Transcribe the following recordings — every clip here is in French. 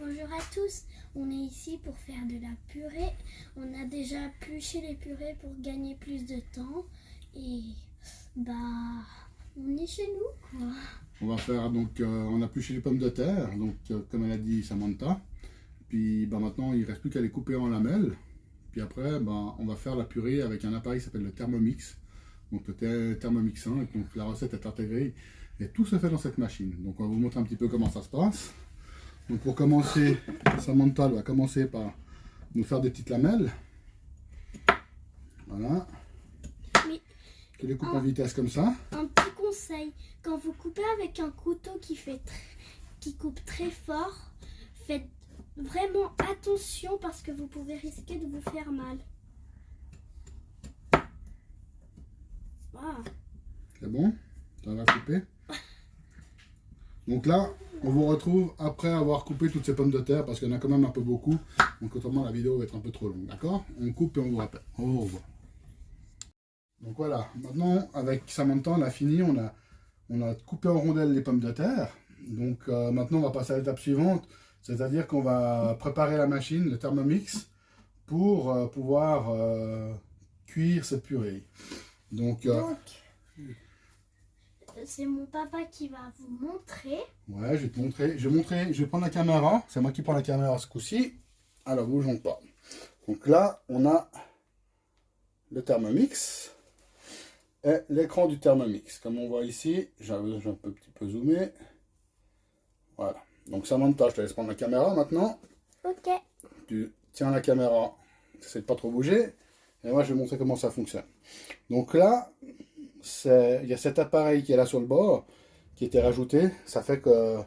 Bonjour à tous, on est ici pour faire de la purée. On a déjà épluché les purées pour gagner plus de temps et on est chez nous quoi. On va faire donc, on a épluché les pommes de terre, donc comme elle a dit Samantha. Puis maintenant il ne reste plus qu'à les couper en lamelles. Puis après on va faire la purée avec un appareil qui s'appelle le Thermomix. Donc le Thermomix 1, donc la recette est intégrée et tout se fait dans cette machine. Donc on va vous montrer un petit peu comment ça se passe. Donc pour commencer, Samantha va commencer par nous faire des petites lamelles. Voilà. Mais Tu les coupes en vitesse comme ça. un petit conseil, quand vous coupez avec un couteau qui coupe très fort, faites vraiment attention parce que vous pouvez risquer de vous faire mal. Ah. C'est bon? Ça va couper. Donc là, on vous retrouve après avoir coupé toutes ces pommes de terre parce qu'il y en a quand même un peu beaucoup. Donc autrement, la vidéo va être un peu trop longue. D'accord? On coupe et on vous rappelle. Au revoir. Donc voilà. Maintenant, avec Samantha, on a fini. On a coupé en rondelles les pommes de terre. Donc maintenant, on va passer à l'étape suivante. C'est-à-dire qu'on va préparer la machine, le Thermomix, pour pouvoir cuire cette purée. Donc c'est mon papa qui va vous montrer. Ouais, je vais te montrer. Je vais prendre la caméra. C'est moi qui prends la caméra ce coup-ci. Alors, bougeons pas. Donc là, on a le Thermomix et l'écran du Thermomix. Comme on voit ici, j'ai un petit peu zoomé. Voilà. Donc Samantha, je te laisse prendre la caméra maintenant. Ok. Tu tiens la caméra. Essaie de pas trop bouger. Et moi, je vais montrer comment ça fonctionne. Donc là, il y a cet appareil qui est là sur le bord, qui était rajouté. Ça fait que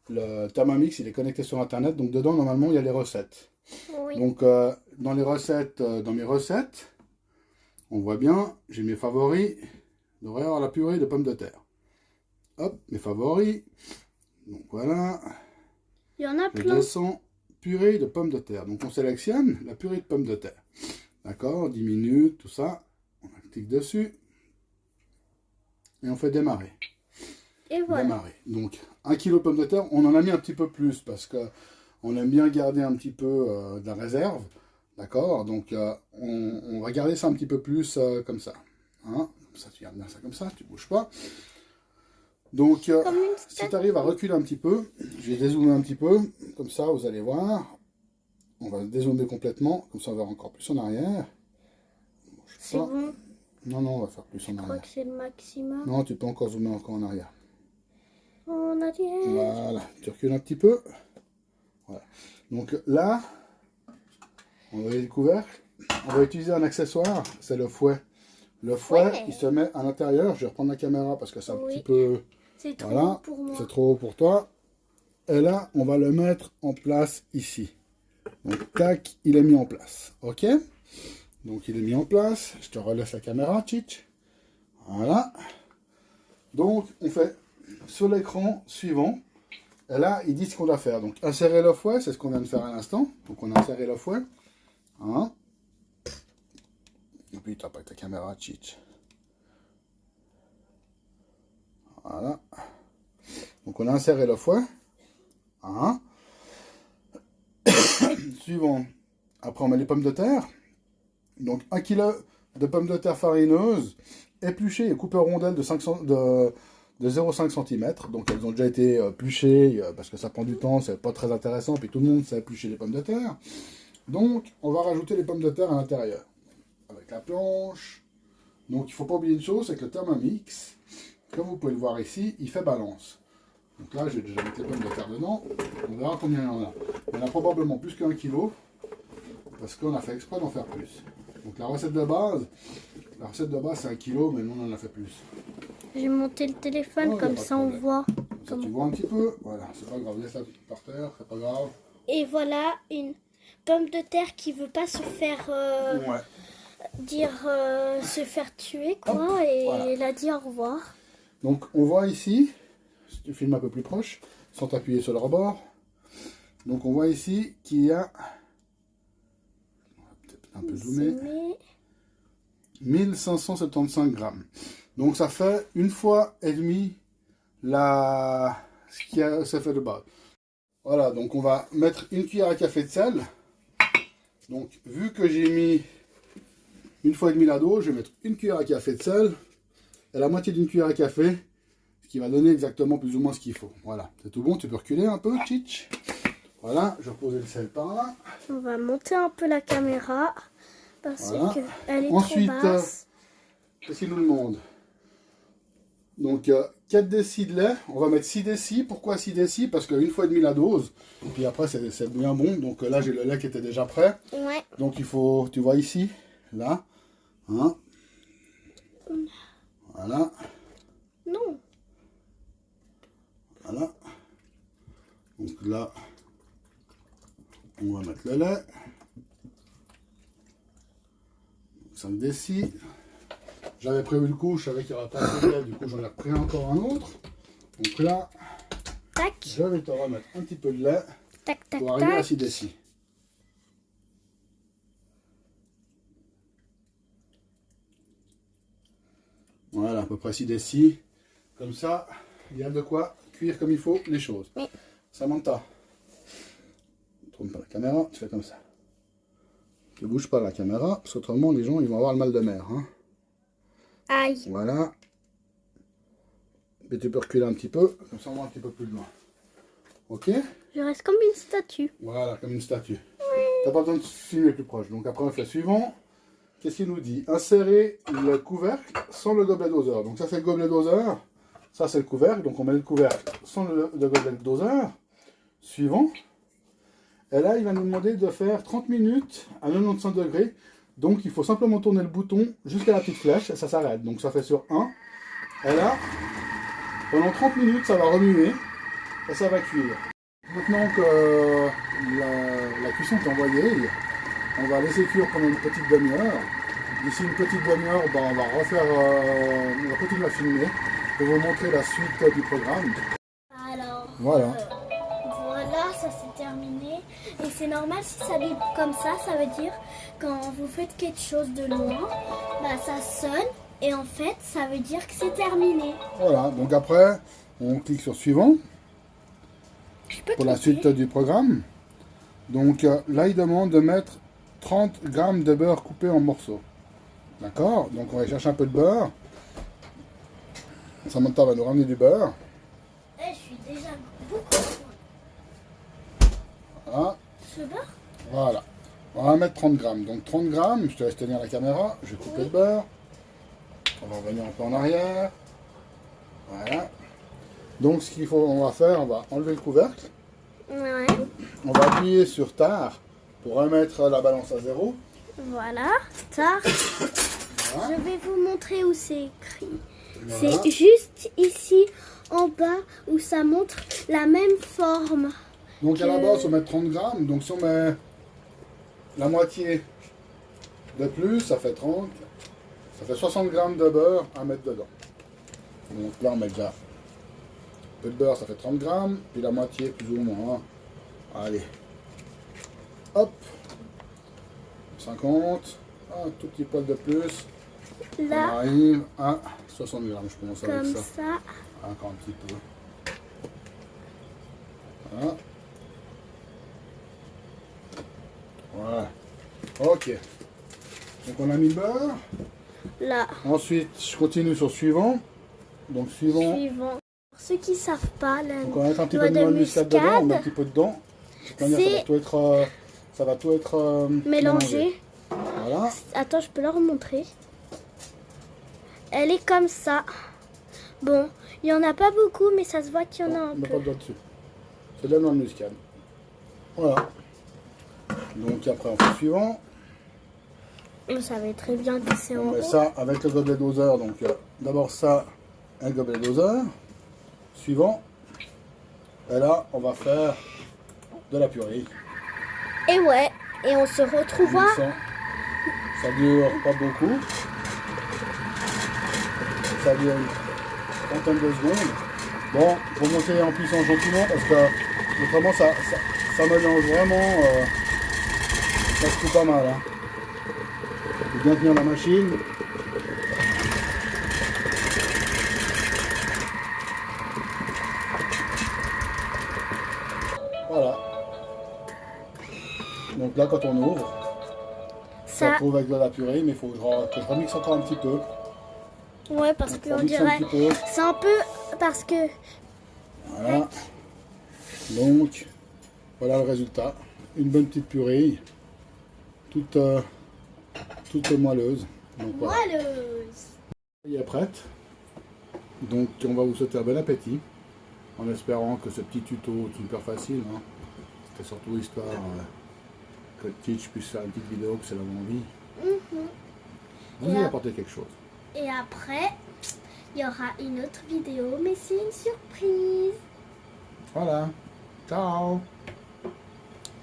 le Thermomix, il est connecté sur Internet. Donc dedans, normalement, il y a les recettes. Oui. Donc dans mes recettes, on voit bien, j'ai mes favoris. Il devrait y avoir la purée de pommes de terre. Hop, mes favoris. Donc voilà. Il y en a Je plein. descends purée de pommes de terre. Donc on sélectionne la purée de pommes de terre. D'accord, 10 minutes, tout ça. On clique dessus. Et on fait démarrer. Et voilà. Démarrer. Donc 1 kg de pommes de terre, on en a mis un petit peu plus parce que on aime bien garder un petit peu de la réserve. D'accord, donc on va garder ça un petit peu plus comme ça. Hein, comme ça, tu gardes bien ça comme ça, tu bouges pas. Donc si tu arrives à reculer un petit peu, je vais dézoomer un petit peu, comme ça vous allez voir. On va dézoomer complètement, comme ça on verra encore plus en arrière. C'est bon. Non, on va faire plus en Je crois arrière. que c'est le maximum. Non, tu peux encore zoomer encore en arrière. En arrière. Voilà, tu recules un petit peu. Voilà. Donc là, on va les couvercles. On va utiliser un accessoire, c'est le fouet. Le fouet, Ouais. il se met à l'intérieur. Je vais reprendre la caméra parce que c'est un petit peu... C'est trop Voilà, haut pour moi. c'est trop haut pour toi. Et là, on va le mettre en place ici. Donc, tac, il est mis en place. OK? Donc, il est mis en place. Je te relaisse la caméra, Tchitch. Voilà. Donc, on fait sur l'écran suivant. Et là, il dit ce qu'on doit faire. Donc, insérer le fouet, c'est ce qu'on vient de faire à l'instant. Donc, on a inséré le fouet. Hein? Et puis, tu n'as pas ta caméra, Tchitch. Voilà. Donc, on a inséré le fouet. Hein? Suivant. Après, on met les pommes de terre. Donc, 1 kg de pommes de terre farineuses, épluchées et coupées en rondelles de 0,5 cm. Donc, elles ont déjà été épluchées parce que ça prend du temps, c'est pas très intéressant. Puis, tout le monde sait éplucher les pommes de terre. Donc, on va rajouter les pommes de terre à l'intérieur. Avec la planche. Donc, il ne faut pas oublier une chose, c'est que le Thermomix, comme vous pouvez le voir ici, il fait balance. Donc là, je vais déjà mettre les pommes de terre dedans. On verra combien il y en a. Il y en a probablement plus qu'1 kg. Parce qu'on a fait exprès d'en faire plus. Donc la recette de base c'est 1 kg, mais nous on en a fait plus. J'ai monté le téléphone, comme ça on voit. Comme ça tu vois un petit peu. Voilà, c'est pas grave, laisse-la par terre, c'est pas grave. Et voilà une pomme de terre qui veut pas se faire se faire tuer quoi. Hop, et voilà. Elle a dit au revoir. Donc on voit ici, si tu filmes un peu plus proche, sans t'appuyer sur le rebord. Donc on voit ici qu'il y a, on va peut-être un peu zoomer, 1575 grammes. Donc ça fait 1,5 fois ce qui s'est fait de base. Voilà, donc on va mettre une cuillère à café de sel. Donc vu que j'ai mis 1,5 fois la dose, je vais mettre une cuillère à café de sel et la moitié d'une cuillère à café, ce qui va donner exactement plus ou moins ce qu'il faut. Voilà, c'est tout bon, tu peux reculer un peu, Tchitch. Voilà, je vais reposer le sel par là. On va monter un peu la caméra parce Voilà. qu'elle est Ensuite, trop basse. qu'est-ce qu'il nous demande? Donc 4 décis de lait, on va mettre 6 décis. Pourquoi 6 décis? Parce que 1,5 fois la dose, puis après c'est bien bon. Donc là j'ai le lait qui était déjà prêt. Ouais. Donc il faut, tu vois ici, là, hein, voilà, Non. voilà. Donc là, on va mettre le lait. 5 décis. J'avais prévu le coup, je savais qu'il y aurait pas assez de lait, du coup j'en ai repris encore un autre. Donc là, Tac, je vais te remettre un petit peu de lait tac, tac, pour arriver à tac. 6 décis. Voilà, à peu près 6 décis. Comme ça, il y a de quoi cuire comme il faut les choses. Oui. Samantha, ne tourne pas la caméra, tu fais comme ça. Tu bouges pas la caméra, parce qu'autrement les gens ils vont avoir le mal de mer. Hein. Aïe. Voilà. Et tu peux reculer un petit peu, comme ça on va un petit peu plus loin. Ok? Je reste comme une statue. Voilà, comme une statue. T'as pas besoin de filmer plus proche. Donc après on fait le suivant. Qu'est-ce qu'il nous dit? Insérer le couvercle sans le gobelet doseur. Donc ça c'est le gobelet doseur. Ça c'est le couvercle. Donc on met le couvercle sans le gobelet doseur. Suivant. Et là il va nous demander de faire 30 minutes à 95 degrés. Donc il faut simplement tourner le bouton jusqu'à la petite flèche et ça s'arrête. Donc ça fait sur 1. Et là, pendant 30 minutes ça va remuer et ça va cuire. Maintenant que la cuisson est envoyée, on va laisser cuire pendant une petite demi-heure. D'ici une petite demi-heure, ben, on va refaire, on va continuer à filmer pour vous montrer la suite du programme. Alors, Voilà. voilà, ça c'est terminé. Et c'est normal si ça vibre comme ça veut dire quand vous faites quelque chose de loin, bah, ça sonne et en fait ça veut dire que c'est terminé. Voilà, donc après, on clique sur suivant Je peux pour la cliquer. suite du programme. Donc là, il demande de mettre 30 grammes de beurre coupé en morceaux. D'accord? Donc on va chercher un peu de beurre. Samantha va nous ramener du beurre. Je suis déjà beaucoup. Voilà. Ce beurre? Voilà. On va mettre 30 grammes. Donc 30 grammes, je te laisse tenir la caméra. Je vais couper le beurre. On va revenir un peu en arrière. Voilà. Donc ce qu'il faut, on va faire, on va enlever le couvercle. Ouais. On va appuyer sur tard pour remettre la balance à 0. Voilà. Tard. Voilà. Je vais vous montrer où c'est écrit. Voilà. C'est juste ici en bas où ça montre la même forme. Donc à la base, on met 30 grammes. Donc si on met la moitié de plus, ça fait 30. Ça fait 60 grammes de beurre à mettre dedans. Donc là, on met déjà un peu de beurre, ça fait 30 grammes. Puis la moitié, plus ou moins. Allez. Hop. 50. Un tout petit poil de plus. On Là, arrive à 60 grammes. Je commence avec comme ça. ça. Encore un petit peu. Voilà. Voilà. Ok. Donc on a mis le beurre. Là. Ensuite, je continue sur suivant. Donc suivant. Suivant. Pour ceux qui savent pas, la Donc on va mettre un petit noix peu de de noix de muscade dedans. On met un muscade, petit peu dedans. De toute manière, ça va tout être mélangée. Voilà. Attends, je peux leur montrer. Elle est comme ça. Bon, il n'y en a pas beaucoup, mais ça se voit qu'il y en a un On met peu. pas de doigt dessus. C'est de la noix de muscade. Voilà. Donc après on fait le suivant. Vous savez très bien que c'est en On met haut. ça avec le gobelet doseur. Donc d'abord ça, un gobelet doseur. Suivant. Et là, on va faire de la purée. Et ouais, et on se retrouvera. Ça dure pas beaucoup. Ça dure une trentaine de secondes. Bon, il faut monter en puissance gentiment parce que autrement ça mélange vraiment. Ça se fout pas mal. Hein. Il faut bien tenir la machine. Voilà. Donc là, quand on ouvre, ça Ça, trouve avec de la purée, mais il faut que je remixe encore un petit peu. ouais, parce Donc, qu'on remixe un dirait. petit peu. C'est un peu parce que. Voilà. Donc, voilà le résultat. Une bonne petite purée, toute moelleuse. Donc, voilà. Moelleuse. Elle est prête. Donc, on va vous souhaiter un bon appétit. En espérant que ce petit tuto est super facile. Hein. C'était surtout histoire que Teach puisse faire une petite vidéo que c'est la envie. Vous Et lui ap- apporter quelque chose. Et après, il y aura une autre vidéo, mais c'est une surprise. Voilà. Ciao.